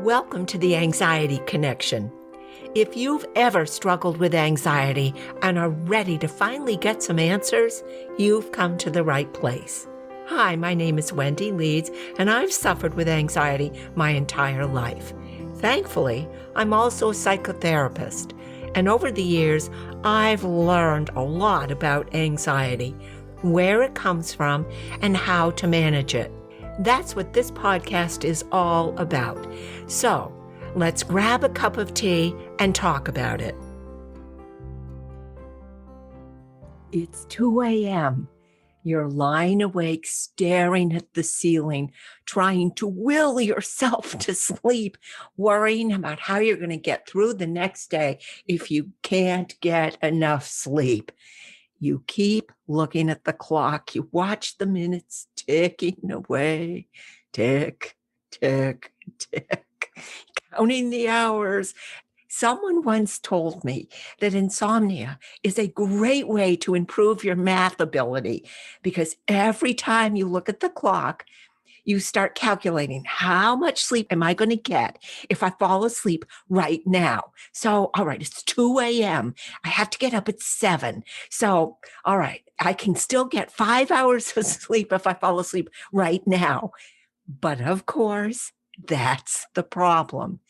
Welcome to the Anxiety Connection. If you've ever struggled with anxiety and are ready to finally get some answers, you've come to the right place. Hi, my name is Wendy Leeds, and I've suffered with anxiety my entire life. Thankfully, I'm also a psychotherapist, and over the years, I've learned a lot about anxiety, where it comes from, and how to manage it. That's what this podcast is all about. So, let's grab a cup of tea and talk about it. It's 2 a.m. You're lying awake, staring at the ceiling, trying to will yourself to sleep, worrying about how you're going to get through the next day if you can't get enough sleep. You keep looking at the clock. You watch the minutes ticking away. Tick, tick, tick. Counting the hours. Someone once told me that insomnia is a great way to improve your math ability because every time you look at the clock, you start calculating how much sleep am I going to get if I fall asleep right now. So, all right, it's 2 a.m. I have to get up at 7. So, all right, I can still get 5 hours of sleep if I fall asleep right now. But of course, that's the problem.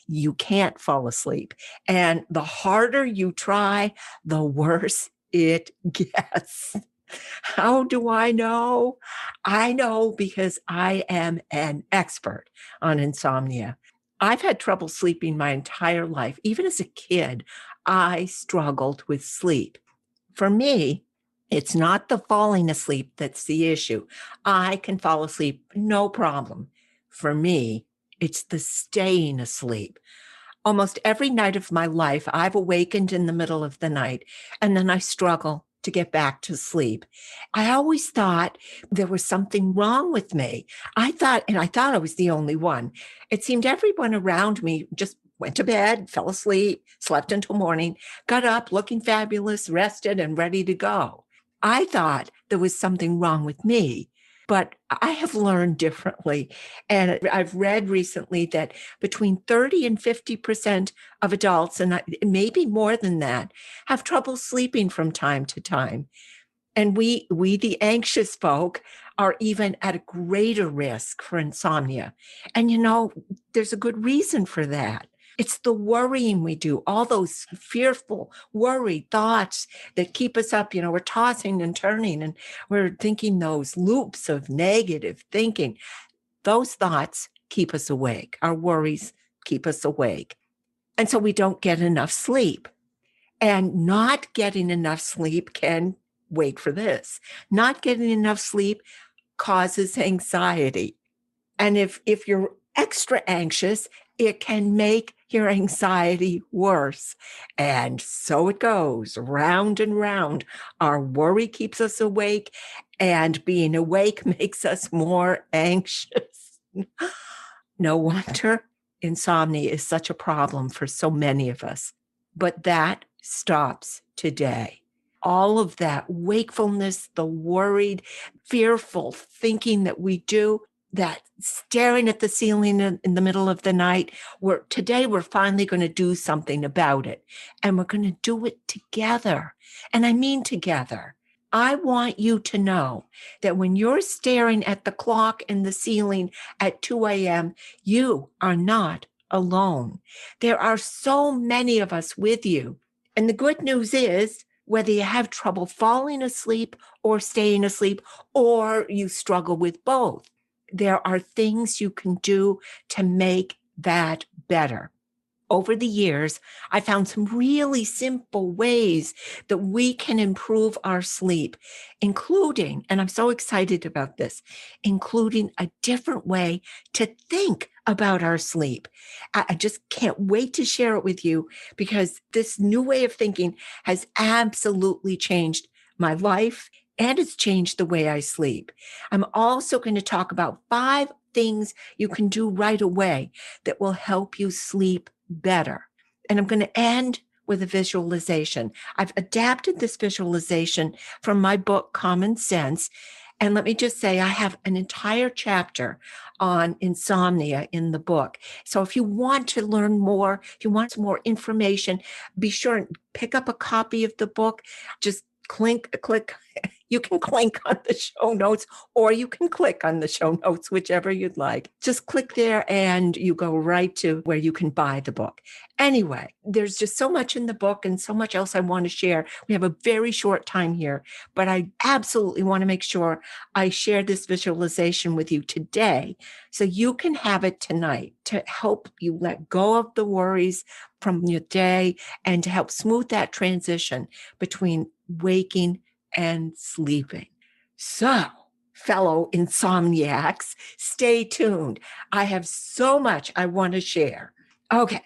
You can't fall asleep. And the harder you try, the worse it gets. How do I know? I know because I am an expert on insomnia. I've had trouble sleeping my entire life. Even as a kid, I struggled with sleep. For me, it's not the falling asleep that's the issue. I can fall asleep, no problem. For me, it's the staying asleep. Almost every night of my life, I've awakened in the middle of the night, and then I struggle to get back to sleep. I always thought there was something wrong with me. I thought I was the only one. It seemed everyone around me just went to bed, fell asleep, slept until morning, got up looking fabulous, rested, and ready to go. I thought there was something wrong with me. But I have learned differently. And I've read recently that between 30 and 50% of adults, and maybe more than that, have trouble sleeping from time to time. And we the anxious folk, are even at a greater risk for insomnia. And there's a good reason for that. It's the worrying we do, all those fearful, worried thoughts that keep us up. We're tossing and turning and we're thinking those loops of negative thinking. Those thoughts keep us awake. Our worries keep us awake. And so we don't get enough sleep. And not getting enough sleep can, wait for this, not getting enough sleep causes anxiety. And if you're extra anxious, it can make your anxiety worse. And so it goes round and round. Our worry keeps us awake, and being awake makes us more anxious. No wonder insomnia is such a problem for so many of us. But that stops today. All of that wakefulness, the worried, fearful thinking that we do, that staring at the ceiling in the middle of the night, today we're finally going to do something about it. And we're going to do it together. And I mean together. I want you to know that when you're staring at the clock and the ceiling at 2 a.m., you are not alone. There are so many of us with you. And the good news is, whether you have trouble falling asleep or staying asleep, or you struggle with both, there are things you can do to make that better. Over the years, I found some really simple ways that we can improve our sleep, including, and I'm so excited about this, including a different way to think about our sleep. I just can't wait to share it with you because this new way of thinking has absolutely changed my life, and it's changed the way I sleep. I'm also going to talk about 5 things you can do right away that will help you sleep better. And I'm going to end with a visualization. I've adapted this visualization from my book, Common Sense, And let me just say, I have an entire chapter on insomnia in the book. So if you want to learn more, if you want some more information, be sure and pick up a copy of the book. Just click. You can click on the show notes or you can click on the show notes, whichever you'd like. Just click there and you go right to where you can buy the book. Anyway, there's just so much in the book and so much else I want to share. We have a very short time here, but I absolutely want to make sure I share this visualization with you today so you can have it tonight to help you let go of the worries from your day and to help smooth that transition between waking and sleeping. So, fellow insomniacs, stay tuned. I have so much I want to share. Okay,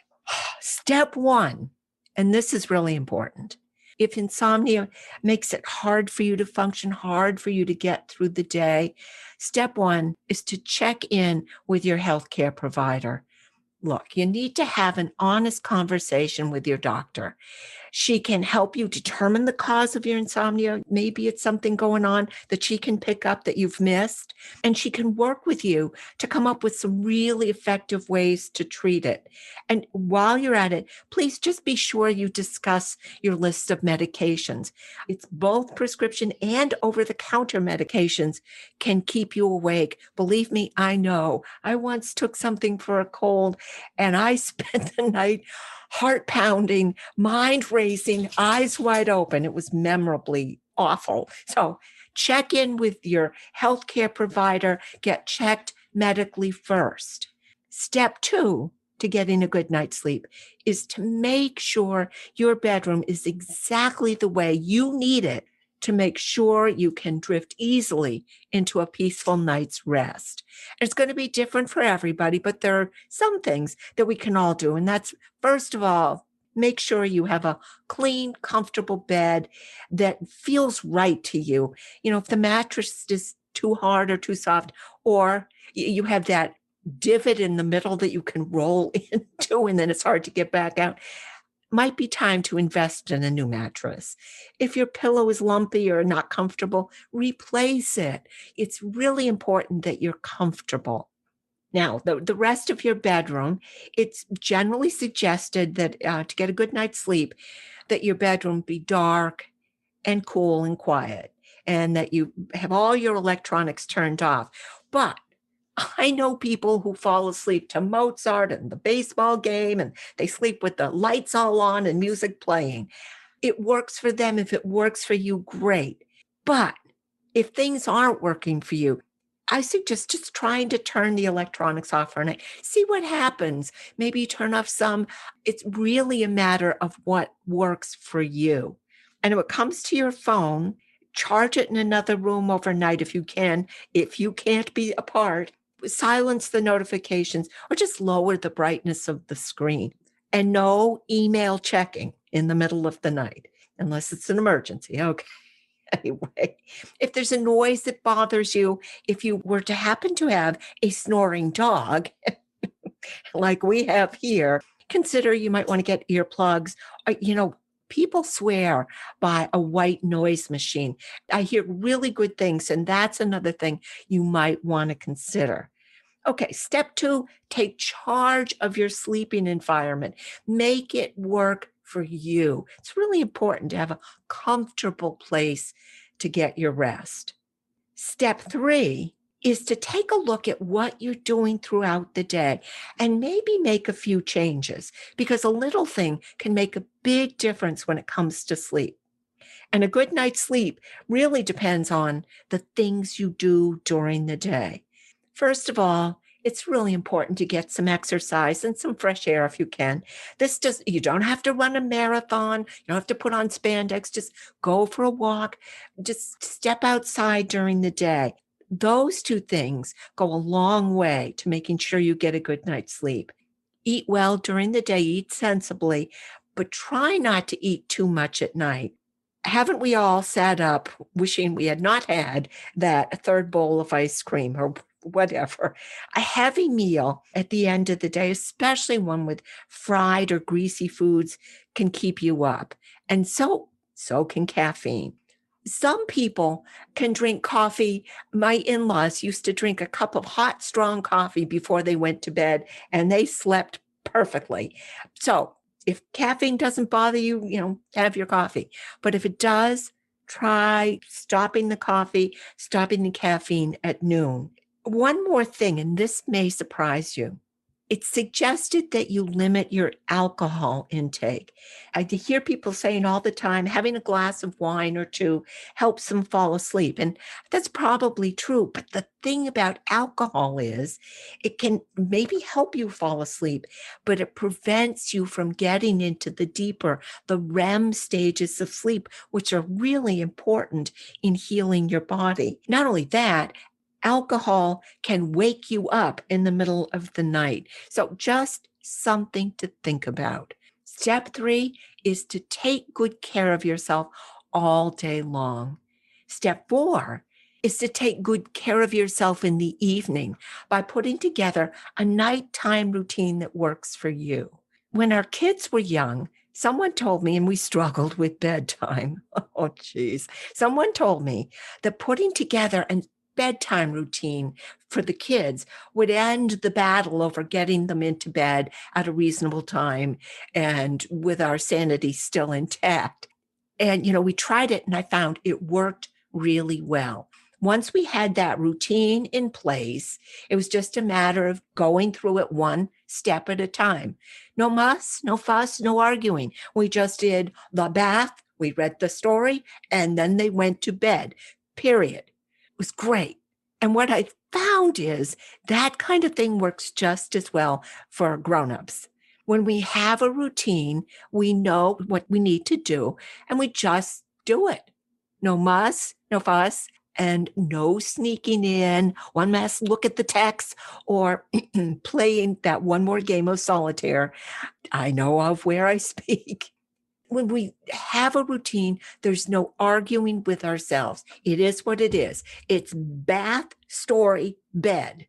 step one, and this is really important. If insomnia makes it hard for you to function, hard for you to get through the day, step one is to check in with your healthcare provider. Look, you need to have an honest conversation with your doctor. She can help you determine the cause of your insomnia. Maybe it's something going on that she can pick up that you've missed, and she can work with you to come up with some really effective ways to treat it. And while you're at it, please just be sure you discuss your list of medications. It's both prescription and over-the-counter medications can keep you awake. Believe me, I know. I once took something for a cold and I spent the night heart pounding, mind racing, eyes wide open. It was memorably awful. So check in with your healthcare provider, get checked medically first. Step two to getting a good night's sleep is to make sure your bedroom is exactly the way you need it to make sure you can drift easily into a peaceful night's rest. It's going to be different for everybody, but there are some things that we can all do. And that's, first of all, make sure you have a clean, comfortable bed that feels right to you. You know, if the mattress is too hard or too soft, or you have that divot in the middle that you can roll into and then it's hard to get back out, might be time to invest in a new mattress. If your pillow is lumpy or not comfortable, replace it. It's really important that you're comfortable. Now, the rest of your bedroom, it's generally suggested that to get a good night's sleep, that your bedroom be dark and cool and quiet, and that you have all your electronics turned off. But I know people who fall asleep to Mozart and the baseball game, and they sleep with the lights all on and music playing. It works for them. If it works for you, great. But if things aren't working for you, I suggest just trying to turn the electronics off for a night. See what happens. Maybe you turn off some. It's really a matter of what works for you. And when it comes to your phone, charge it in another room overnight if you can. If you can't be apart, silence the notifications or just lower the brightness of the screen. And no email checking in the middle of the night, unless it's an emergency. Okay. Anyway, if there's a noise that bothers you, if you were to happen to have a snoring dog, like we have here, consider you might want to get earplugs. People swear by a white noise machine. I hear really good things, and that's another thing you might want to consider. Okay, step two, take charge of your sleeping environment. Make it work for you. It's really important to have a comfortable place to get your rest. Step three is to take a look at what you're doing throughout the day and maybe make a few changes, because a little thing can make a big difference when it comes to sleep. And a good night's sleep really depends on the things you do during the day. First of all, it's really important to get some exercise and some fresh air if you can. You don't have to run a marathon. You don't have to put on spandex. Just go for a walk. Just step outside during the day. Those two things go a long way to making sure you get a good night's sleep. Eat well during the day, eat sensibly, but try not to eat too much at night. Haven't we all sat up wishing we had not had that third bowl of ice cream or whatever? A heavy meal at the end of the day, especially one with fried or greasy foods, can keep you up. And so can caffeine. Some people can drink coffee. My in-laws used to drink a cup of hot, strong coffee before they went to bed, and they slept perfectly. So if caffeine doesn't bother you, have your coffee. But if it does, try stopping the coffee, stopping the caffeine at noon. One more thing, and this may surprise you. It's suggested that you limit your alcohol intake. I hear people saying all the time, having a glass of wine or two helps them fall asleep. And that's probably true. But the thing about alcohol is it can maybe help you fall asleep, but it prevents you from getting into the REM stages of sleep, which are really important in healing your body. Not only that, alcohol can wake you up in the middle of the night. So just something to think about. Step 3 is to take good care of yourself all day long. Step 4 is to take good care of yourself in the evening by putting together a nighttime routine that works for you. When our kids were young, someone told me, and we struggled with bedtime. Oh, geez. Someone told me that putting together a bedtime routine for the kids would end the battle over getting them into bed at a reasonable time and with our sanity still intact. And, we tried it and I found it worked really well. Once we had that routine in place, it was just a matter of going through it one step at a time. No muss, no fuss, no arguing. We just did the bath, we read the story, and then they went to bed, period. It was great. And what I found is that kind of thing works just as well for grown-ups. When we have a routine, we know what we need to do, and we just do it. No muss, no fuss, and no sneaking in, one last look at the text, or playing that one more game of solitaire. I know of where I speak. When we have a routine, there's no arguing with ourselves. It is what it is. It's bath, story, bed,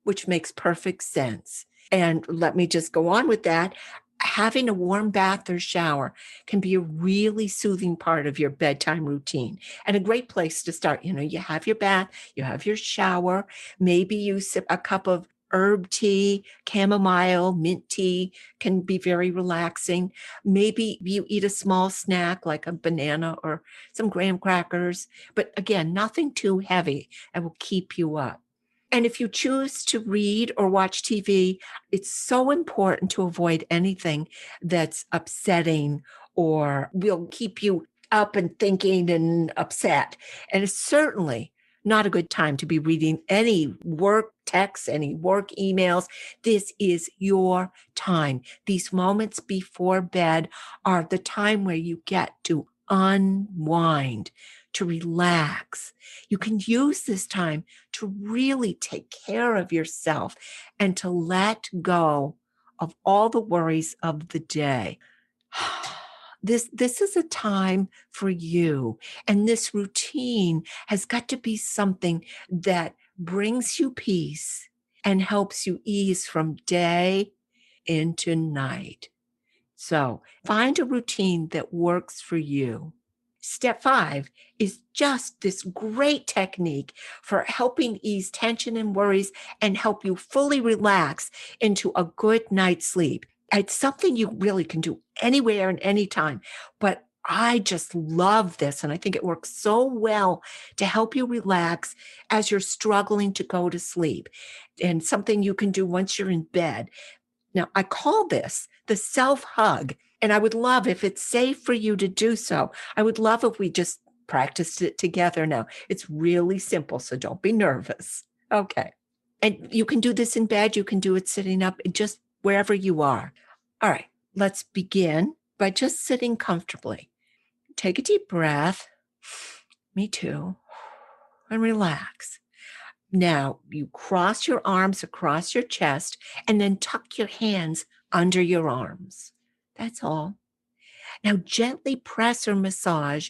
which makes perfect sense. And let me just go on with that. Having a warm bath or shower can be a really soothing part of your bedtime routine and a great place to start. You have your bath, you have your shower, maybe you sip a cup of herb tea, chamomile, mint tea can be very relaxing. Maybe you eat a small snack like a banana or some graham crackers, but again, nothing too heavy and will keep you up. And if you choose to read or watch TV, it's so important to avoid anything that's upsetting or will keep you up and thinking and upset. And it's certainly not a good time to be reading any work texts, any work emails. This is your time. These moments before bed are the time where you get to unwind, to relax. You can use this time to really take care of yourself and to let go of all the worries of the day. This is a time for you. And this routine has got to be something that brings you peace and helps you ease from day into night. So find a routine that works for you. Step 5 is just this great technique for helping ease tension and worries and help you fully relax into a good night's sleep. It's something you really can do anywhere and anytime, but I just love this. And I think it works so well to help you relax as you're struggling to go to sleep, and something you can do once you're in bed. Now, I call this the self-hug, and I would love if it's safe for you to do so. I would love if we just practiced it together now. It's really simple, so don't be nervous. Okay. And you can do this in bed. You can do it sitting up, just wherever you are. All right, let's begin by just sitting comfortably. Take a deep breath. Me too. And relax. Now, you cross your arms across your chest and then tuck your hands under your arms. That's all. Now, gently press or massage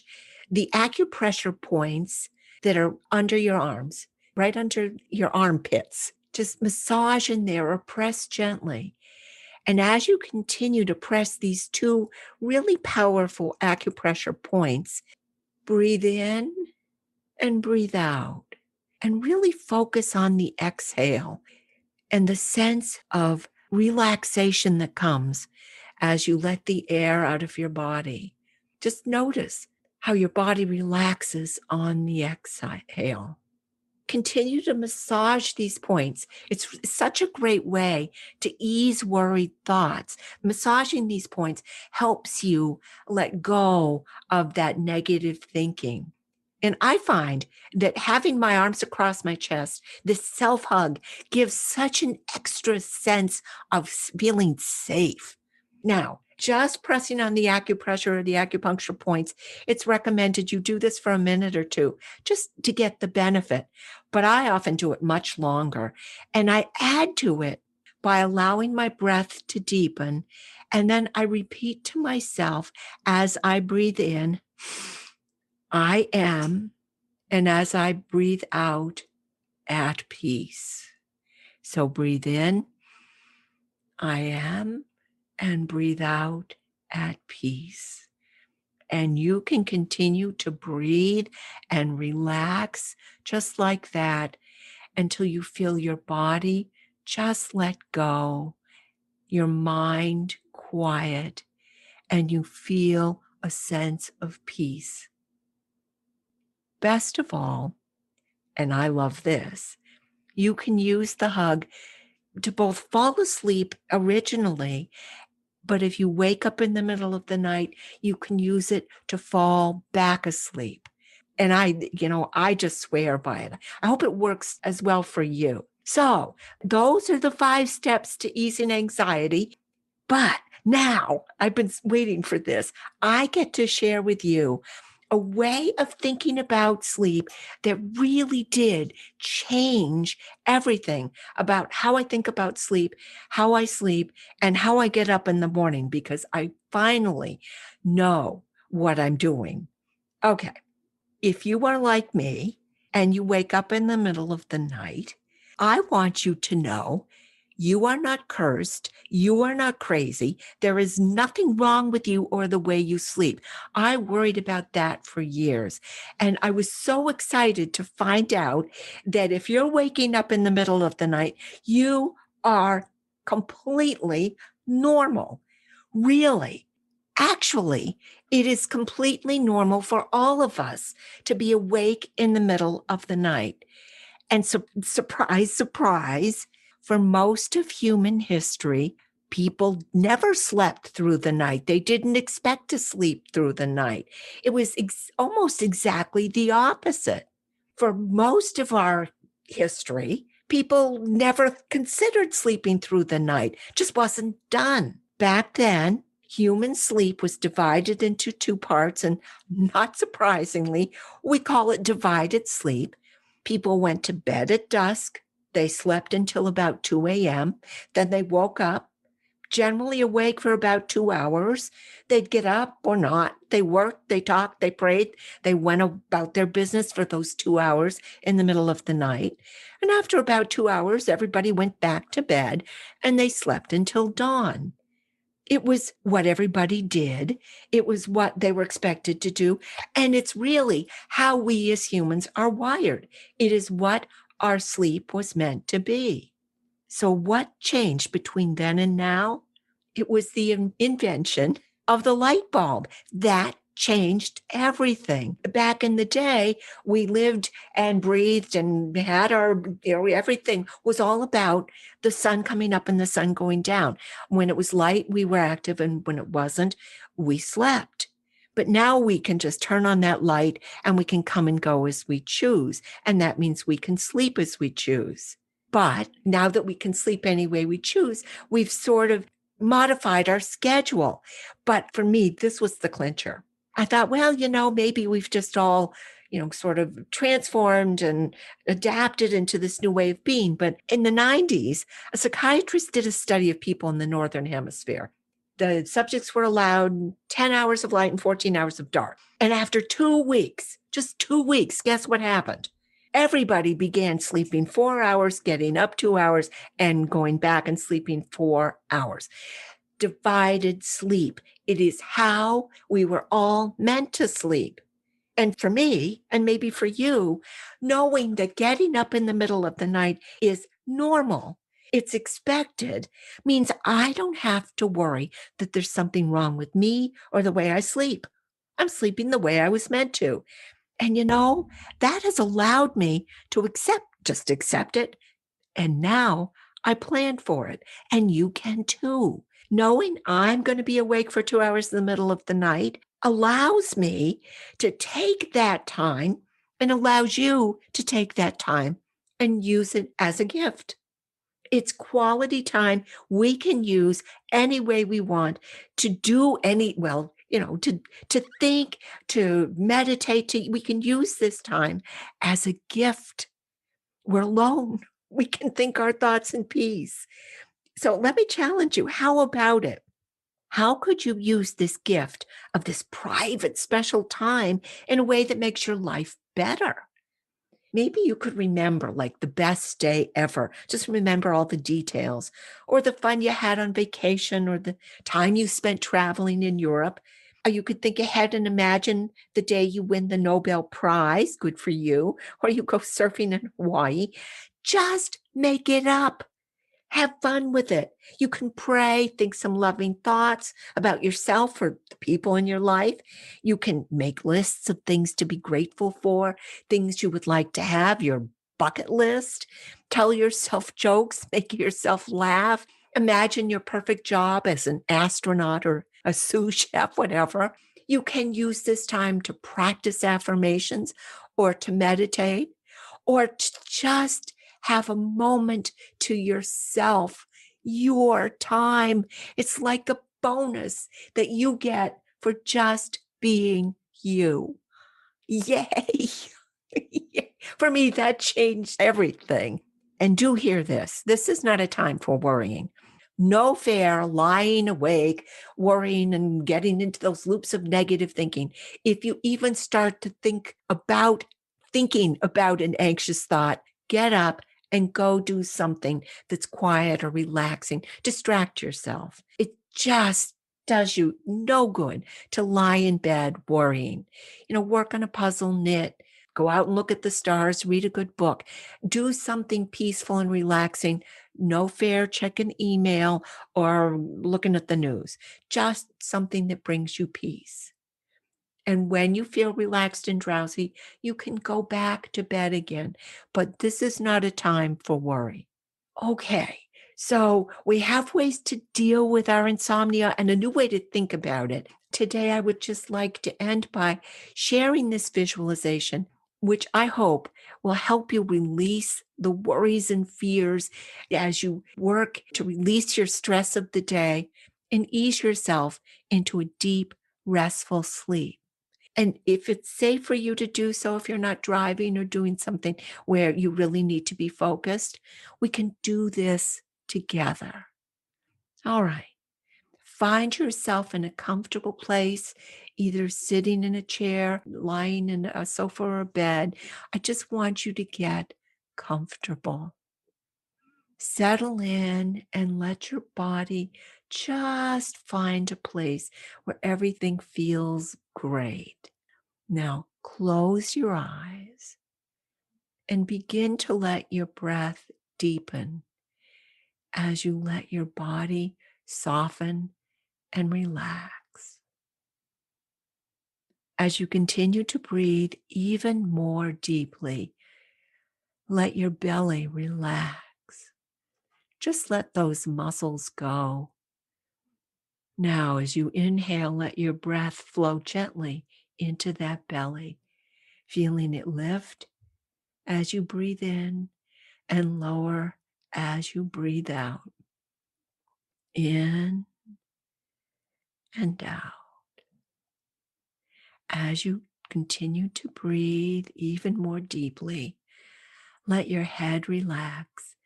the acupressure points that are under your arms, right under your armpits. Just massage in there or press gently. And as you continue to press these two really powerful acupressure points, Breathe in and breathe out. And really focus on the exhale and the sense of relaxation that comes as you let the air out of your body. Just notice how your body relaxes on the exhale. Continue to massage these points. It's such a great way to ease worried thoughts. Massaging these points helps you let go of that negative thinking. And I find that having my arms across my chest, this self hug gives such an extra sense of feeling safe. Now, just pressing on the acupressure or the acupuncture points, it's recommended you do this for a minute or two just to get the benefit. But I often do it much longer. And I add to it by allowing my breath to deepen. And then I repeat to myself as I breathe in, I am, and as I breathe out, at peace. So breathe in, I am, and breathe out, at peace. And you can continue to breathe and relax just like that until you feel your body just let go, your mind quiet, and you feel a sense of peace. Best of all, and I love this, you can use the hug to both fall asleep originally, but if you wake up in the middle of the night, you can use it to fall back asleep. And I just swear by it. I hope it works as well for you. So those are the 5 steps to easing anxiety. But now I've been waiting for this. I get to share with you a way of thinking about sleep that really did change everything about how I think about sleep, how I sleep, and how I get up in the morning, because I finally know what I'm doing. Okay. If you are like me and you wake up in the middle of the night, I want you to know you are not cursed. You are not crazy. There is nothing wrong with you or the way you sleep. I worried about that for years. And I was so excited to find out that if you're waking up in the middle of the night, you are completely normal. Really. Actually, it is completely normal for all of us to be awake in the middle of the night. And surprise, surprise, for most of human history, people never slept through the night. They didn't expect to sleep through the night. It was almost exactly the opposite. For most of our history, people never considered sleeping through the night. It just wasn't done. Back then, human sleep was divided into 2 parts, and not surprisingly, we call it divided sleep. People went to bed at dusk. They slept until about 2 a.m. Then they woke up, generally awake for about 2 hours. They'd get up or not. They worked, they talked, they prayed. They went about their business for those 2 hours in the middle of the night. And after about 2 hours, everybody went back to bed and they slept until dawn. It was what everybody did. It was what they were expected to do. And it's really how we as humans are wired. It is what our sleep was meant to be. So what changed between then and now? It was the invention of the light bulb. That changed everything. Back in the day, we lived and breathed and had everything was all about the sun coming up and the sun going down. When it was light, we were active, and when it wasn't, we slept. But now we can just turn on that light and we can come and go as we choose. And that means we can sleep as we choose. But now that we can sleep any way we choose, we've sort of modified our schedule. But for me, this was the clincher. I thought, well, maybe we've just all, sort of transformed and adapted into this new way of being. But in the 90s, a psychiatrist did a study of people in the Northern Hemisphere. The subjects were allowed 10 hours of light and 14 hours of dark. And after 2 weeks, just 2 weeks, guess what happened? Everybody began sleeping 4 hours, getting up 2 hours, and going back and sleeping 4 hours. Divided sleep. It is how we were all meant to sleep. And for me, and maybe for you, knowing that getting up in the middle of the night is normal, it's expected, means I don't have to worry that there's something wrong with me or the way I sleep. I'm sleeping the way I was meant to. And that has allowed me to just accept it. And now I plan for it. And you can too. Knowing I'm going to be awake for 2 hours in the middle of the night allows me to take that time and allows you to take that time and use it as a gift. It's quality time we can use any way we want to do to think, to meditate, we can use this time as a gift. We're alone. We can think our thoughts in peace. So let me challenge you. How about it? How could you use this gift of this private, special time in a way that makes your life better? Maybe you could remember like the best day ever. Just remember all the details, or the fun you had on vacation, or the time you spent traveling in Europe. Or you could think ahead and imagine the day you win the Nobel Prize. Good for you. Or you go surfing in Hawaii. Just make it up. Have fun with it. You can pray, think some loving thoughts about yourself or the people in your life. You can make lists of things to be grateful for, things you would like to have, your bucket list. Tell yourself jokes, make yourself laugh. Imagine your perfect job as an astronaut or a sous chef, whatever. You can use this time to practice affirmations or to meditate or to just have a moment to yourself, your time. It's like a bonus that you get for just being you. Yay. For me, that changed everything. And do hear this. This is not a time for worrying. No fair lying awake, worrying and getting into those loops of negative thinking. If you even start to thinking about an anxious thought, get up and go do something that's quiet or relaxing. Distract yourself. It just does you no good to lie in bed worrying. Work on a puzzle, knit, go out and look at the stars, read a good book, do something peaceful and relaxing. No fair checking email or looking at the news, just something that brings you peace. And when you feel relaxed and drowsy, you can go back to bed again. But this is not a time for worry. Okay, so we have ways to deal with our insomnia and a new way to think about it. Today, I would just like to end by sharing this visualization, which I hope will help you release the worries and fears as you work to release your stress of the day and ease yourself into a deep, restful sleep. And if it's safe for you to do so, if you're not driving or doing something where you really need to be focused, we can do this together. All right. Find yourself in a comfortable place, either sitting in a chair, lying in a sofa or a bed. I just want you to get comfortable. Settle in and let your body just find a place where everything feels great. Now, close your eyes and begin to let your breath deepen as you let your body soften and relax. As you continue to breathe even more deeply, let your belly relax. Just let those muscles go. Now, as you inhale, let your breath flow gently into that belly, feeling it lift as you breathe in and lower as you breathe out. In and out. As you continue to breathe even more deeply, let your head relax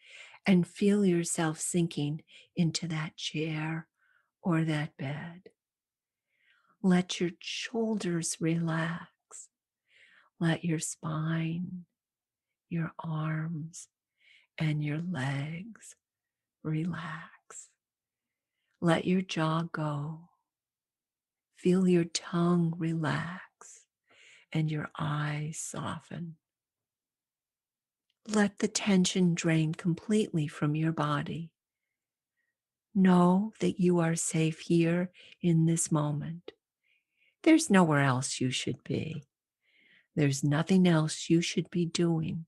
and feel yourself sinking into that chair or that bed. Let your shoulders relax. Let your spine, your arms, and your legs relax. Let your jaw go. Feel your tongue relax and your eyes soften. Let the tension drain completely from your body. Know that you are safe here in this moment. There's nowhere else you should be. There's nothing else you should be doing.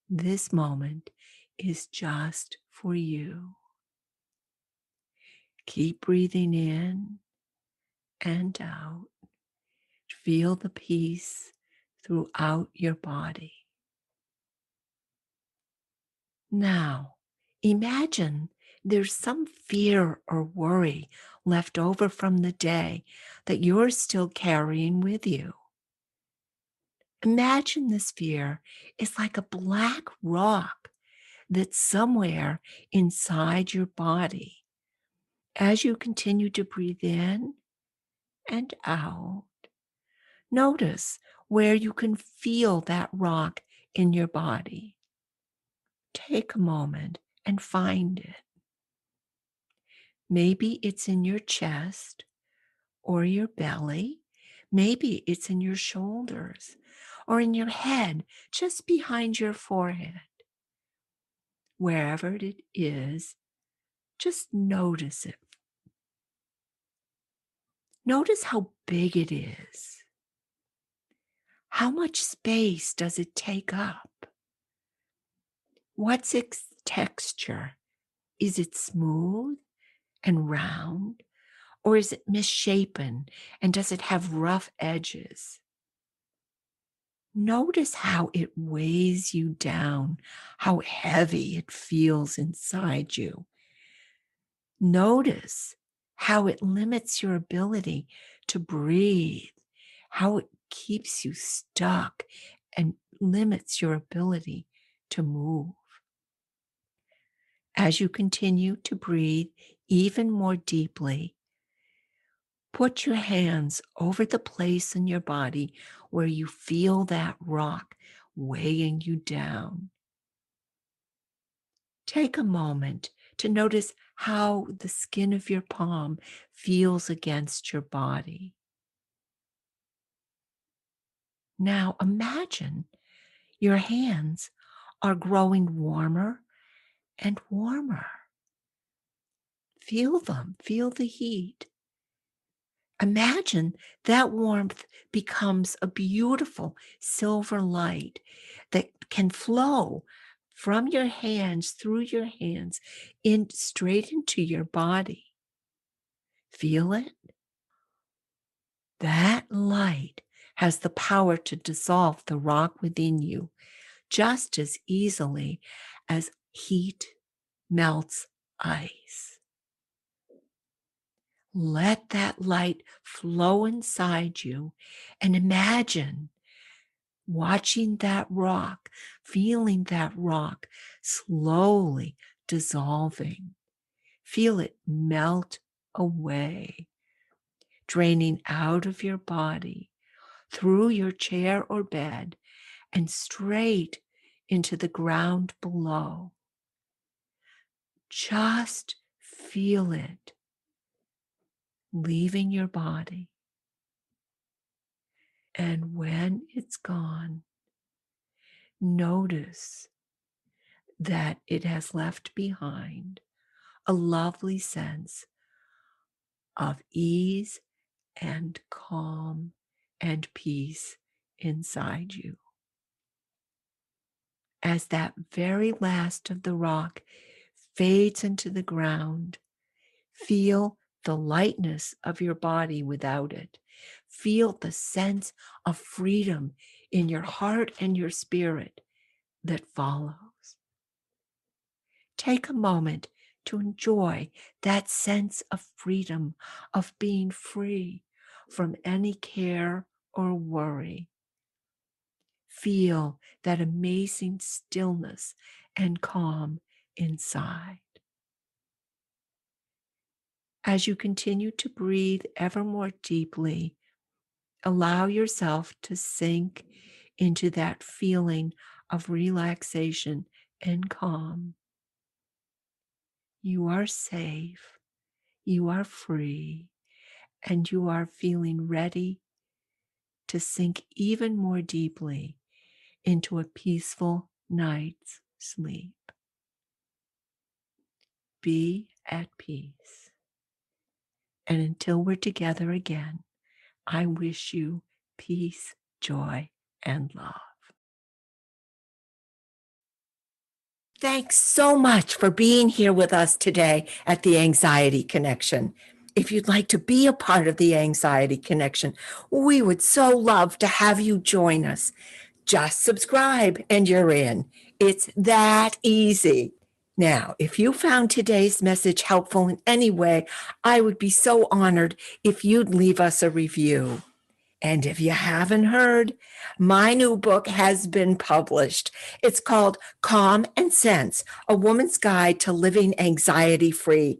This moment is just for you. Keep breathing in and out. Feel the peace throughout your body. Now, imagine there's some fear or worry left over from the day that you're still carrying with you. Imagine this fear is like a black rock that's somewhere inside your body. As you continue to breathe in and out, notice where you can feel that rock in your body. Take a moment and find it. Maybe it's in your chest or your belly. Maybe it's in your shoulders or in your head, just behind your forehead. Wherever it is, just notice it. Notice how big it is. How much space does it take up? What's its texture? Is it smooth and round, or is it misshapen, and does it have rough edges? Notice how it weighs you down, how heavy it feels inside you. Notice how it limits your ability to breathe, how it keeps you stuck and limits your ability to move. As you continue to breathe even more deeply, put your hands over the place in your body where you feel that rock weighing you down. Take a moment to notice how the skin of your palm feels against your body. Now imagine your hands are growing warmer and warmer. Feel them, feel the heat. Imagine that warmth becomes a beautiful silver light that can flow from your hands, through your hands, in straight into your body. Feel it? That light has the power to dissolve the rock within you just as easily as heat melts ice. Let that light flow inside you and imagine watching that rock, feeling that rock slowly dissolving. Feel it melt away, draining out of your body, through your chair or bed, and straight into the ground below. Just feel it leaving your body. And when it's gone, notice that it has left behind a lovely sense of ease and calm and peace inside you. As that very last of the rock fades into the ground, feel the lightness of your body without it. Feel the sense of freedom in your heart and your spirit that follows. Take a moment to enjoy that sense of freedom, of being free from any care or worry. Feel that amazing stillness and calm inside. As you continue to breathe ever more deeply, allow yourself to sink into that feeling of relaxation and calm. You are safe, you are free, and you are feeling ready to sink even more deeply into a peaceful night's sleep. Be at peace. And until we're together again, I wish you peace, joy, and love. Thanks so much for being here with us today at the Anxiety Connection. If you'd like to be a part of the Anxiety Connection, we would so love to have you join us. Just subscribe and you're in. It's that easy. Now, if you found today's message helpful in any way, I would be so honored if you'd leave us a review. And if you haven't heard, my new book has been published. It's called Calm and Sense, A Woman's Guide to Living Anxiety-Free.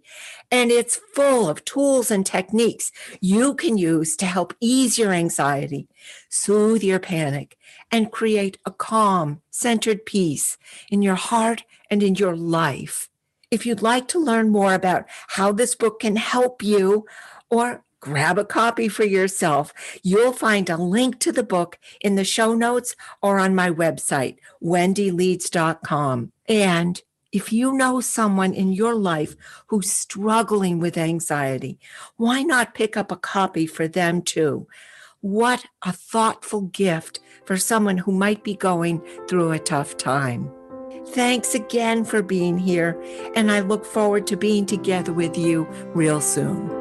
And it's full of tools and techniques you can use to help ease your anxiety, soothe your panic, and create a calm, centered peace in your heart and in your life. If you'd like to learn more about how this book can help you, or grab a copy for yourself, you'll find a link to the book in the show notes or on my website, wendyleeds.com. And if you know someone in your life who's struggling with anxiety, why not pick up a copy for them too? What a thoughtful gift for someone who might be going through a tough time. Thanks again for being here, and I look forward to being together with you real soon.